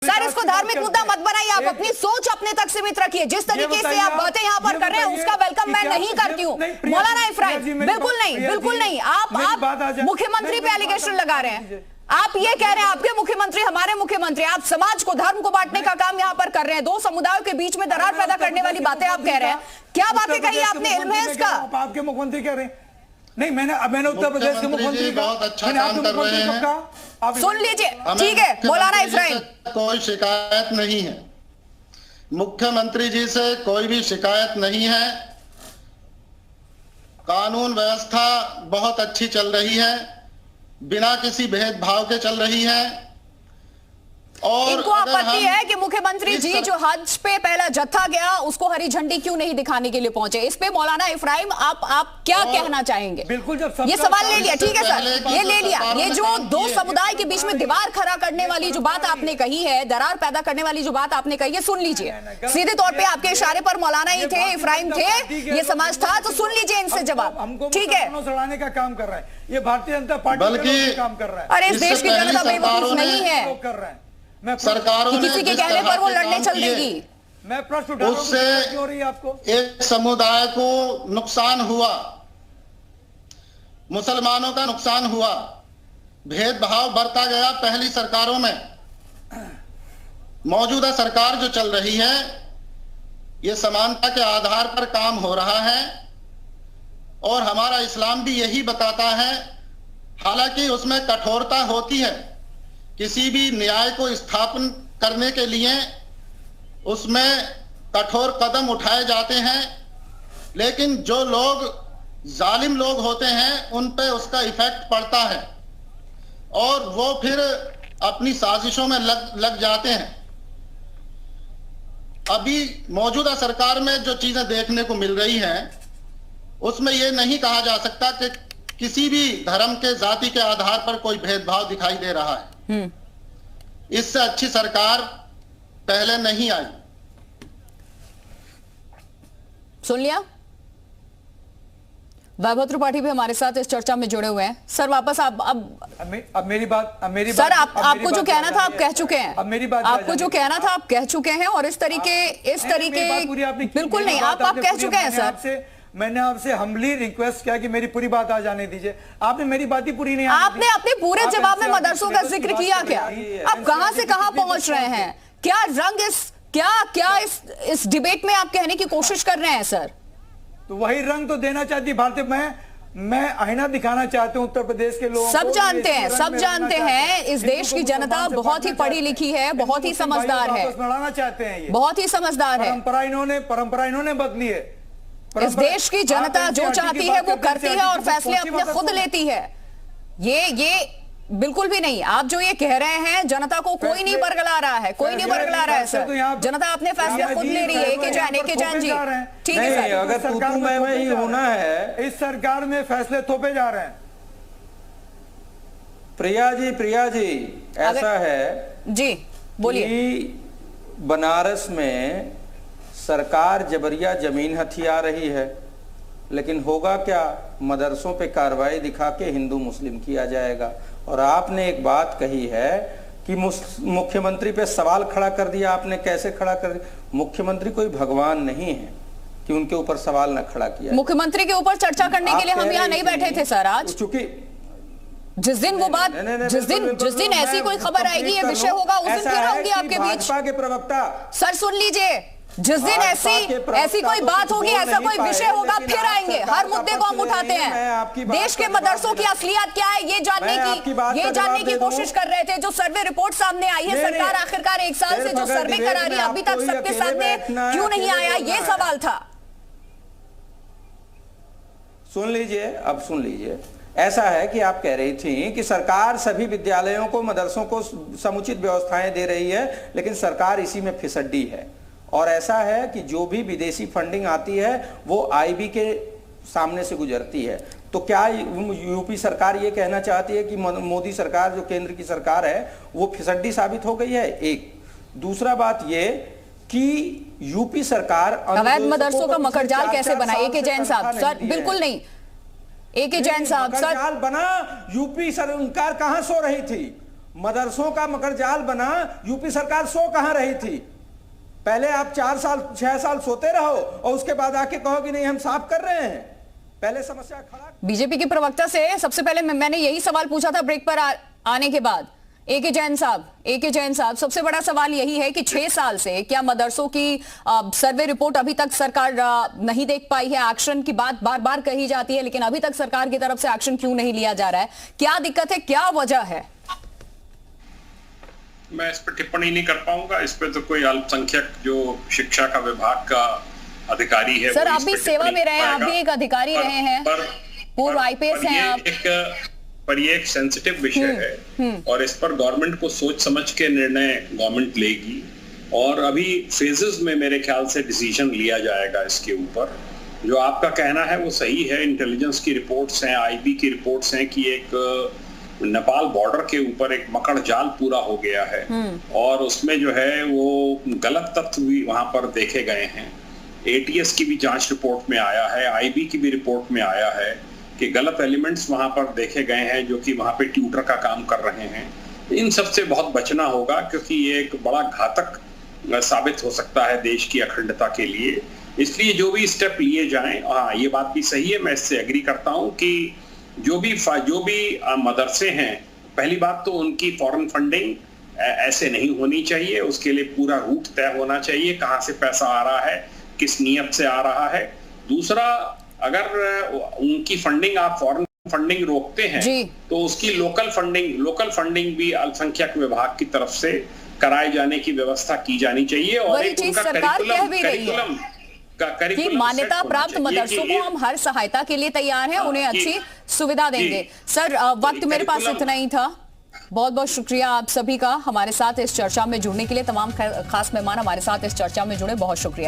Sir इसको धार्मिक मुद्दा मत बनाइए, आप अपनी सोच अपने तक सीमित रखिए। जिस तरीके से आप बातें यहाँ पर कर रहे हैं उसका वेलकम मैं नहीं करती हूँ। मौलाना इफ्राहिम बिल्कुल नहीं, बिल्कुल नहीं। आप मुख्यमंत्री पे एलिगेशन लगा रहे हैं। आप ये कह रहे हैं आपके मुख्यमंत्री हमारे मुख्यमंत्री, आप समाज को धर्म को बांटने का काम यहाँ पर कर रहे हैं। दो समुदायों के बीच में दरार पैदा करने वाली बातें आप कह रहे हैं। क्या बातें कही आपने, इल्म है इसका? आपके मुख्यमंत्री कह रहे हैं नहीं, मैंने उत्तर प्रदेश के मुख्यमंत्री बहुत अच्छा काम कर रहे हैं। सुन लीजिए, ठीक है मौलाना इफ्राहिम। कोई शिकायत नहीं है, मुख्यमंत्री जी से कोई भी शिकायत नहीं है। कानून व्यवस्था बहुत अच्छी चल रही है, बिना किसी भेदभाव के चल रही है। और इनको आपत्ति है कि मुख्यमंत्री जी जो हज पे पहला जत्था गया उसको हरी झंडी क्यों नहीं दिखाने के लिए पहुंचे? इस पे मौलाना इफ्राहिम आप क्या कहना चाहेंगे? बिल्कुल, जब ये सवाल ले लिया, ठीक है सर, ये ले लिया। ये जो दो समुदाय के बीच में दीवार खड़ा करने वाली जो बात आपने कही है, दरार पैदा करने वाली जो बात आपने कही है, सुन लीजिए। सीधे तौर पे आपके इशारे पर मौलाना ही थे, इफ्राहिम थे, ये समाज था, तो सुन लीजिए इनसे जवाब, ठीक है? सड़ाने का काम कर रहा है ये भारतीय जनता पार्टी, बल्कि काम कर रहा है। अरे इस देश की जनता बेवकूफ नहीं है, कर रहा है। सरकारों ने किसी के कहने पर वो लड़ने चल देगी। मैं प्रश्न उठा रहा हूं, उससे क्यों रही आपको? एक समुदाय को नुकसान हुआ, मुसलमानों का नुकसान हुआ, भेदभाव बढ़ता गया पहली सरकारों में। मौजूदा सरकार जो चल रही है ये समानता के आधार पर काम हो रहा है और हमारा इस्लाम भी यही बताता है। हालांकि उसमें कठोरता होती है, किसी भी न्याय को स्थापन करने के लिए उसमें कठोर कदम उठाए जाते हैं, लेकिन जो लोग जालिम लोग होते हैं उन पे उसका इफेक्ट पड़ता है और वो फिर अपनी साजिशों में लग जाते हैं। अभी मौजूदा सरकार में जो चीजें देखने को मिल रही हैं उसमें यह नहीं कहा जा सकता कि किसी भी धर्म के जाति के आधार पर कोई भेदभाव दिखाई दे रहा है। इससे अच्छी सरकार पहले नहीं आई। सुन लिया? वैभव त्रिपाठी भी हमारे साथ इस चर्चा में जुड़े हुए हैं। सर वापस अब मेरी बात सर आपको जो कहना था आप कह चुके हैं। अब मेरी बात आपको जो कहना था आप कह चुके हैं और इस तरीके बिल्कुल नहीं, आप कह चुके हैं सर। मैंने आपसे हम्बली रिक्वेस्ट किया कि मेरी पूरी बात आ जाने दीजिए, आपने मेरी बात ही पूरी नहीं। आपने अपने पूरे जवाब में मदरसों का जिक्र किया क्या? आप कहां से कहां पहुंच रहे हैं? क्या रंग इस डिबेट में आप कहने की कोशिश कर रहे हैं सर? तो वही रंग तो देना चाहती भारतीय, मैं आईना दिखाना चाहते हूं उत्तर प्रदेश के लोगों को। सब जानते हैं इस देश की जनता बहुत ही पढ़ी लिखी है, बहुत ही समझदार है, बढ़ाना चाहते हैं, ये बहुत ही समझदार है। परंपरा इन्होंने बदली है। इस देश की जनता जो चाहती है वो करती है और फैसले अपने खुद लेती है। ये बिल्कुल भी नहीं, आप जो ये कह रहे हैं जनता को कोई नहीं बरगला रहा है, कोई नहीं बरगला रहा है सर। जनता अपने फैसले खुद ले रही है। एक जान जी, ठीक है सर। अगर सरकार में ही होना है, इस सरकार में फैसले थोपे जा रहे हैं। प्रिया जी ऐसा है जी, बोलिए। बनारस में सरकार जबरिया जमीन हथिया रही है, लेकिन होगा क्या? मदरसों पे कार्रवाई दिखा के हिंदू मुस्लिम किया जाएगा। और आपने एक बात कही है कि मुख्यमंत्री पे सवाल खड़ा कर दिया। आपने कैसे खड़ा कर दिया? मुख्यमंत्री कोई भगवान नहीं है कि उनके ऊपर सवाल न खड़ा किया। मुख्यमंत्री के ऊपर चर्चा करने के लिए हम यहाँ नहीं बैठे थे सर आज, चूंकि जिस दिन वो बात जिस दिन ऐसी कोई खबर आएगी, ये विषय होगा, उस दिन फिर आऊंगी आपके बीच। भाजपा के प्रवक्ता सर सुन लीजिए, जिस दिन ऐसी कोई बात होगी, ऐसा कोई विषय होगा, फिर आएंगे। हर मुद्दे को हम उठाते हैं। देश के मदरसों की असलियत क्या है ये जानने की कोशिश कर रहे थे। जो सर्वे रिपोर्ट सामने आई है, सरकार आखिरकार 1 साल से जो सर्वे करा रही है, अभी तक सबके सामने क्यों नहीं आया, ये सवाल था। सुन लीजिए, ऐसा है कि आप कह रही थी कि सरकार सभी विद्यालयों को, मदरसों को समुचित व्यवस्थाएं दे रही है, लेकिन सरकार इसी में फिसड्डी है। और ऐसा है कि जो भी विदेशी फंडिंग आती है वो आईबी के सामने से गुजरती है। तो क्या यूपी सरकार ये कहना चाहती है कि मोदी सरकार जो केंद्र की सरकार है वो फिसड्डी साबित हो गई है? एक दूसरा बात ये कि यूपी सरकार अवैध मदरसों का मकड़जाल कैसे बना? ए.के. जैन साहब सर, बिल्कुल नहीं। ए.के. जैन साहब सर बना, यूपी सरकार कहां सो रही थी? मदरसों का मकर जाल बना, यूपी सरकार सो कहां रही थी? पहले आप 4 साल 6 साल सोते रहो और उसके बाद आके कहो कि नहीं हम साफ कर रहे हैं। पहले समस्या खड़ा। बीजेपी के प्रवक्ता से सबसे पहले मैंने यही सवाल पूछा था ब्रेक पर आने के बाद। ए.के. जैन साहब, सबसे बड़ा सवाल यही है कि 6 साल से क्या मदरसों की सर्वे रिपोर्ट अभी तक सरकार नहीं देख पाई है? एक्शन की बात बार बार कही जाती है, लेकिन अभी तक सरकार की तरफ से एक्शन क्यों नहीं लिया जा रहा है? क्या दिक्कत है, क्या वजह है? मैं इस पर टिप्पणी नहीं कर पाऊंगा। इस पे तो कोई अल्पसंख्यक जो शिक्षा का विभाग का अधिकारी है। सर, आप भी सेवा में रहे हैं, आप भी एक अधिकारी रहे हैं, पूर्व आईपीएस हैं आप। पर ये एक सेंसिटिव विषय है और इस पर गवर्नमेंट को सोच समझ के निर्णय गवर्नमेंट लेगी और अभी फेजेस में मेरे ख्याल से डिसीजन लिया जाएगा इसके ऊपर। जो आपका कहना है वो सही है। इंटेलिजेंस की रिपोर्ट्स हैं, आईबी की रिपोर्ट्स हैं कि एक नेपाल बॉर्डर के ऊपर एक मकड़ जाल पूरा हो गया है और उसमें जो है वो गलत तत्व भी वहां पर देखे गए हैं। एटीएस की भी जांच रिपोर्ट में आया है, आईबी की भी रिपोर्ट में आया है कि गलत एलिमेंट्स वहां पर देखे गए हैं जो कि वहां पे ट्यूटर का काम कर रहे हैं। इन सब से बहुत बचना होगा क्योंकि ये एक बड़ा घातक साबित हो सकता है देश की अखंडता के लिए। इसलिए जो भी स्टेप लिए जाएं, हाँ ये बात भी सही है, मैं इससे एग्री करता हूं कि जो भी मदरसे हैं, पहली बात तो उनकी फॉरेन फंडिंग ऐसे नहीं होनी चाहिए। उसके लिए पूरा रूट तय होना चाहिए, कहाँ से पैसा आ रहा है, किस नियत से आ रहा है। दूसरा, अगर उनकी फंडिंग आप फॉरेन फंडिंग रोकते हैं तो उसकी लोकल फंडिंग भी अल्पसंख्यक विभाग की तरफ से कराए जाने की व्यवस्था की जानी चाहिए। और एक उनका करिकुलम कि मान्यता प्राप्त मदरसों को हम हर सहायता के लिए तैयार हैं, उन्हें अच्छी सुविधा देंगे। सर, वक्त मेरे पास इतना ही था। बहुत बहुत शुक्रिया आप सभी का हमारे साथ इस चर्चा में जुड़ने के लिए। तमाम खास मेहमान हमारे साथ इस चर्चा में जुड़े, बहुत शुक्रिया।